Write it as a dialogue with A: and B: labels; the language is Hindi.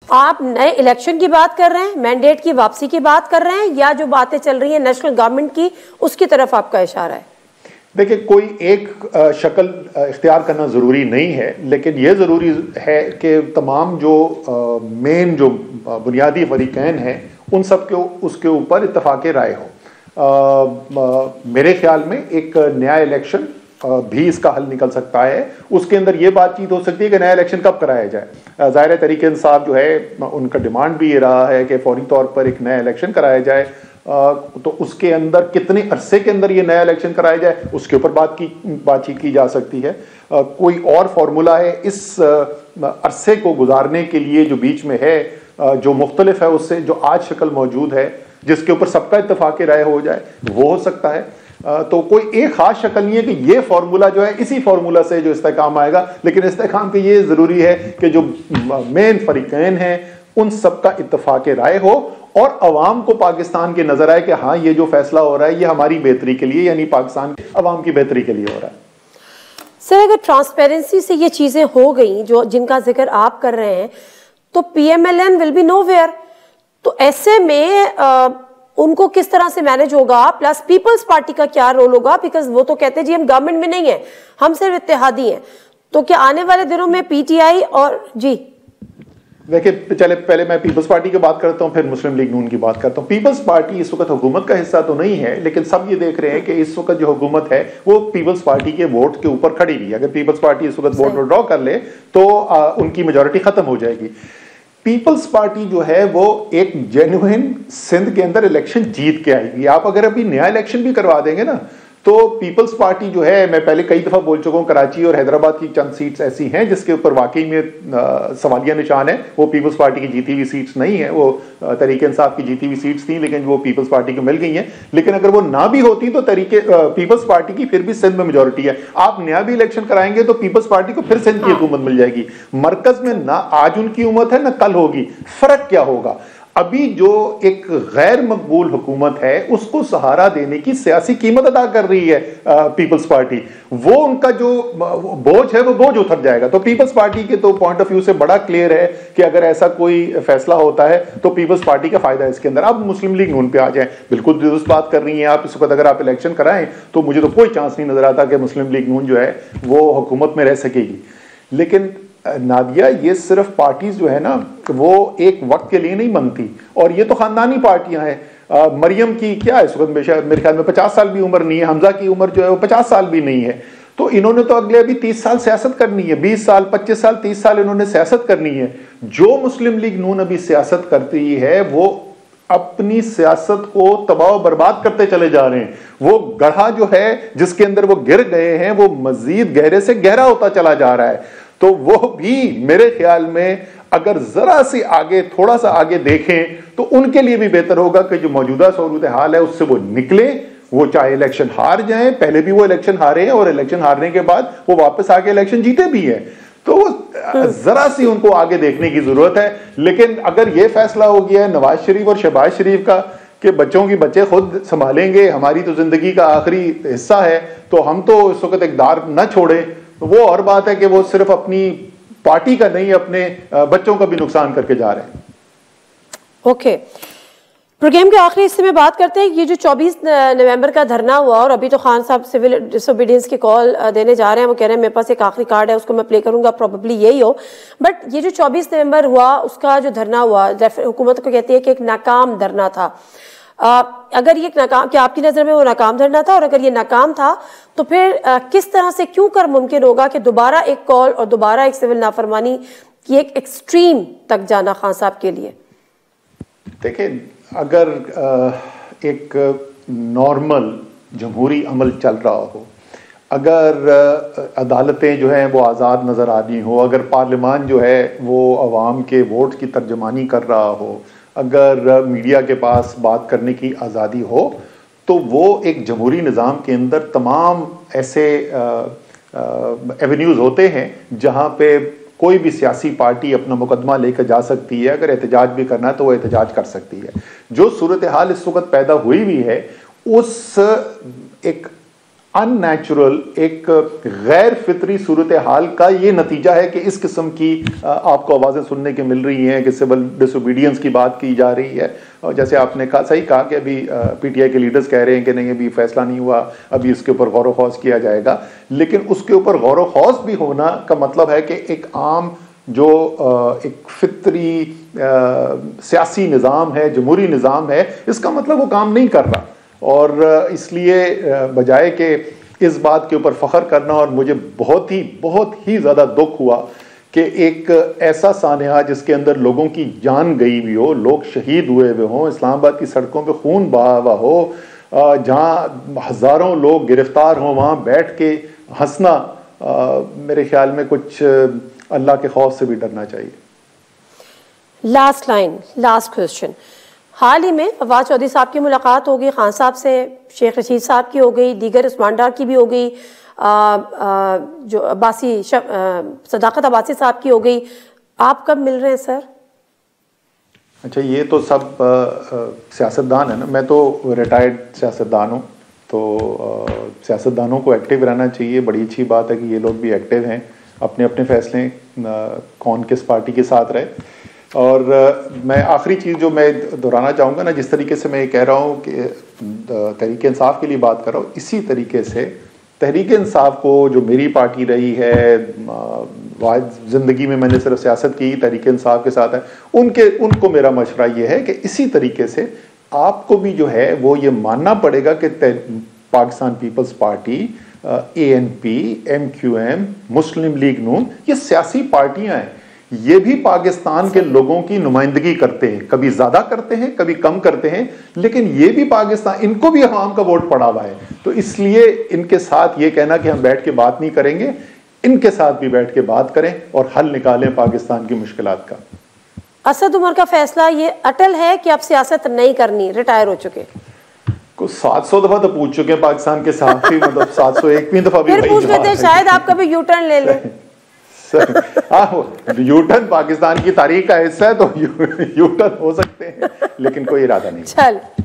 A: आप नए इलेक्शन की बात कर रहे हैं, मैंडेट की वापसी की बात कर रहे हैं, या जो बातें चल रही हैं नेशनल गवर्नमेंट की उसकी तरफ आपका इशारा है?
B: देखिए, कोई एक शक्ल इख्तियार करना ज़रूरी नहीं है, लेकिन यह ज़रूरी है कि तमाम जो मेन जो बुनियादी फरीक़ैन हैं उन सब के उसके ऊपर इत्तफ़ाक़ राय हो। मेरे ख्याल में एक नया इलेक्शन भी इसका हल निकल सकता है। उसके अंदर ये बातचीत हो सकती है कि नया इलेक्शन कब कराया जाए। ज़ाहिर है तहरीक इंसाफ जो है उनका डिमांड भी ये रहा है कि फौरी तौर पर एक नया इलेक्शन कराया जाए। तो उसके अंदर कितने अरसे के अंदर ये नया इलेक्शन कराया जाए उसके ऊपर बातचीत की जा सकती है। कोई और फार्मूला है इस अरसे को गुजारने के लिए जो बीच में है, जो मुख्तलिफ है उससे जो आज शक्ल मौजूद है, जिसके ऊपर सबका इत्तफाक राय हो जाए, वो हो सकता है। तो कोई एक खास शक्ल नहीं है कि ये फार्मूला जो है इसी फार्मूला से जो इस्तेकाम आएगा, लेकिन इस्तेकाम के ये जरूरी है कि जो मेन फरीकैन हैं उन सबका इत्तफाक राय हो और अवाम को पाकिस्तान के नजर आए कि हाँ ये जो फैसला हो रहा है ये हमारी बेहतरी के लिए, यानी पाकिस्तान के अवाम की बेहतरी के लिए हो रहा है।
A: सर, अगर ट्रांसपेरेंसी से ये चीजें हो गई जो जिनका जिक्र आप कर रहे हैं, तो PMLN विल बी नोवेयर। तो ऐसे में उनको किस तरह से मैनेज होगा, प्लस पीपल्स पार्टी का क्या रोल होगा? बिकॉज वो तो कहते हैं जी हम गवर्नमेंट में नहीं है, हम सिर्फ इत्तेहादी हैं। तो क्या आने वाले दिनों में PTI और जी
B: देखिए, चले पहले मैं पीपल्स पार्टी की बात करता हूँ, फिर मुस्लिम लीग नून की बात करता हूँ। पीपल्स पार्टी इस वक्त हुकूमत का हिस्सा तो नहीं है, लेकिन सब ये देख रहे हैं कि इस वक्त जो हुकूमत है वो पीपल्स पार्टी के वोट के ऊपर खड़ी हुई है। अगर पीपल्स पार्टी इस वक्त वोट विड्रॉ कर ले तो उनकी मेजोरिटी खत्म हो जाएगी। पीपल्स पार्टी जो है वो एक जेन्युइन सिंध के अंदर इलेक्शन जीत के आएगी। आप अगर अभी नया इलेक्शन भी करवा देंगे ना, तो पीपल्स पार्टी जो है, मैं पहले कई दफा बोल चुका हूँ, कराची और हैदराबाद की चंद सीट्स ऐसी हैं जिसके ऊपर वाकई में सवालिया निशान है। वो पीपल्स पार्टी की जीती हुई सीट्स नहीं है, वो तहरीक इंसाफ की जीती हुई सीट्स थी, लेकिन वो पीपल्स पार्टी को मिल गई हैं। लेकिन अगर वो ना भी होती तो पीपल्स पार्टी की फिर भी सिंध में मेजोरिटी है। आप नया भी इलेक्शन कराएंगे तो पीपल्स पार्टी को फिर सिंध की हुकूमत मिल जाएगी। मरकज में ना आज उनकी हुकूमत है ना कल होगी। फर्क क्या होगा? अभी जो एक गैर मकबूल हुकूमत है उसको सहारा देने की सियासी कीमत अदा कर रही है पीपल्स पार्टी। वो उनका जो बोझ है वो बोझ उतर जाएगा। तो पीपल्स पार्टी के तो पॉइंट ऑफ व्यू से बड़ा क्लियर है कि अगर ऐसा कोई फैसला होता है तो पीपल्स पार्टी का फायदा है इसके अंदर। अब मुस्लिम लीग नून पे आ जाए, बिल्कुल दुरुस्त बात कर रही हैं आप। इस वक्त अगर आप इलेक्शन कराएं तो मुझे तो कोई चांस नहीं नजर आता कि मुस्लिम लीग नून जो है वो हुकूमत में रह सकेगी। लेकिन नादिया, ये सिर्फ पार्टीज जो है ना वो एक वक्त के लिए नहीं बनती, और ये तो खानदानी पार्टियां हैं। मरियम की क्या है इस वक्त मेरे ख्याल में 50 साल भी उम्र नहीं है, हमजा की उम्र जो है वो 50 साल भी नहीं है। तो इन्होंने तो अगले अभी 30 साल सियासत करनी है, 20 साल 25 साल 30 साल इन्होंने सियासत करनी है। जो मुस्लिम लीग नून अभी सियासत करती है वो अपनी सियासत को तबाह बर्बाद करते चले जा रहे हैं। वो गढ़ा जो है जिसके अंदर वो गिर गए हैं वो मजीद गहरे से गहरा होता चला जा रहा है। तो वो भी मेरे ख्याल में अगर जरा सी आगे, थोड़ा सा आगे देखें तो उनके लिए भी बेहतर होगा कि जो मौजूदा सूरत हाल है उससे वो निकले। वो चाहे इलेक्शन हार जाएं, पहले भी वो इलेक्शन हारे हैं और इलेक्शन हारने के बाद वो वापस आके इलेक्शन जीते भी हैं। तो जरा सी उनको आगे देखने की जरूरत है। लेकिन अगर ये फैसला हो गया है नवाज शरीफ और शहबाज शरीफ का कि बच्चों की बच्चे खुद संभालेंगे, हमारी तो जिंदगी का आखिरी हिस्सा है, तो हम तो इस वक्त इक़्तिदार न छोड़ें, तो वो और बात है कि वो सिर्फ अपनी पार्टी का नहीं अपने बच्चों का भी नुकसान करके जा रहे हैं।
A: ओके, प्रोग्राम के आखिरी हिस्से में बात करते हैं। ये जो 24 नवंबर का धरना हुआ, और अभी तो खान साहब सिविल डिसोबीडियंस की कॉल देने जा रहे हैं, वो कह रहे हैं मेरे पास एक आखिरी कार्ड है उसको मैं प्ले करूंगा, प्रोबेबली यही हो। बट ये जो 24 नवंबर हुआ उसका जो धरना हुआ, हुकूमत को कहती है कि एक नाकाम धरना था। अगर ये नाकाम, क्या आपकी नजर में वो नाकाम धरना था? और अगर ये नाकाम था तो फिर किस तरह से क्यों कर मुमकिन होगा कि दोबारा एक कॉल और दोबारा एक सिविल नाफरमानी की एक एक्सट्रीम तक जाना खान साहब के लिए?
B: देखिए, अगर एक नॉर्मल जमहूरी अमल चल रहा हो, अगर अदालतें जो हैं वो आज़ाद नज़र आ रही हो, अगर पार्लियामान जो है वो अवाम के वोट की तर्जमानी कर रहा हो, अगर मीडिया के पास बात करने की आज़ादी हो, तो वो एक जमहूरी निज़ाम के अंदर तमाम ऐसे एवेन्यूज़ होते हैं जहाँ पे कोई भी सियासी पार्टी अपना मुकदमा लेकर जा सकती है। अगर एहतजाज भी करना है तो वो एहतजाज कर सकती है। जो सूरत हाल इस वक्त पैदा हुई हुई है उस एक अननेचुरल, एक गैर फितरी सूरत हाल का ये नतीजा है कि इस किस्म की आपको आवाज़ें सुनने की मिल रही हैं कि सिविल डिसोबीडियंस की बात की जा रही है। और जैसे आपने कहा, सही कहा कि अभी पीटीआई के लीडर्स कह रहे हैं कि नहीं अभी फैसला नहीं हुआ, अभी इसके ऊपर गौर खौज किया जाएगा। लेकिन उसके ऊपर गौर खौज भी होना का मतलब है कि एक आम जो एक फितरी सियासी निज़ाम है, जमहूरी निज़ाम है, इसका मतलब वो काम नहीं कर रहा। और इसलिए बजाय कि इस बात के ऊपर फ़ख्र करना, और मुझे बहुत ही ज़्यादा दुख हुआ कि एक ऐसा सानहा जिसके अंदर लोगों की जान गई भी हो, लोग शहीद हुए हुए हों, इस्लामाबाद की सड़कों पे खून बहा हुआ हो, जहाँ हज़ारों लोग गिरफ्तार हों, वहाँ बैठ के हंसना मेरे ख्याल में कुछ अल्लाह के खौफ से भी डरना चाहिए।
A: Last line, last question. हाल ही में फवाद चौधरी साहब की मुलाकात हो गई, खान साहब से शेख रशीद साहब की हो गई, दीगर उस्मान डार की भी हो गई, जो अब्बासी सदाकत अब्बासी साहब की हो गई। आप कब मिल रहे हैं सर?
B: अच्छा, ये तो सब सियासतदान है ना, मैं तो रिटायर्ड सियासतदान हूँ, तो सियासतदानों को एक्टिव रहना चाहिए। बड़ी अच्छी बात है कि ये लोग भी एक्टिव हैं, अपने अपने फैसले कौन किस पार्टी के साथ रहे। और मैं आखिरी चीज़ जो मैं दोहराना चाहूँगा ना, जिस तरीके से मैं ये कह रहा हूँ कि तहरीक इंसाफ के लिए बात कर रहा हूँ, इसी तरीके से तहरीक इंसाफ को, जो मेरी पार्टी रही है, वाहिद ज़िंदगी में मैंने सिर्फ सियासत की तहरीक इंसाफ के साथ है, उनको मेरा मशवरा ये है कि इसी तरीके से आपको भी जो है वो ये मानना पड़ेगा कि पाकिस्तान पीपल्स पार्टी, ANP, MQM, मुस्लिम लीग नून, ये सियासी पार्टियां हैं, ये भी पाकिस्तान के लोगों की नुमाइंदगी करते हैं, कभी ज्यादा करते हैं कभी कम करते हैं, लेकिन ये भी पाकिस्तान, इनको भी अवाम का वोट पड़ा हुआ है। तो इसलिए इनके साथ ये कहना कि हम बैठ के बात नहीं करेंगे, इनके साथ भी बैठ के बात करें और हल निकालें पाकिस्तान की मुश्किलात का।
A: असद उमर का फैसला ये अटल है कि अब सियासत नहीं करनी, रिटायर हो चुके?
B: कुछ 700 दफा तो पूछ चुके हैं पाकिस्तान के साथ ही, मतलब 701वीं दफा भी
A: फिर पूछ लेते, शायद आप कभी यू टर्न ले लें।
B: यूटर्न पाकिस्तान की तारीख का हिस्सा है, तो यूटर्न हो सकते हैं, लेकिन कोई इरादा नहीं।
A: चल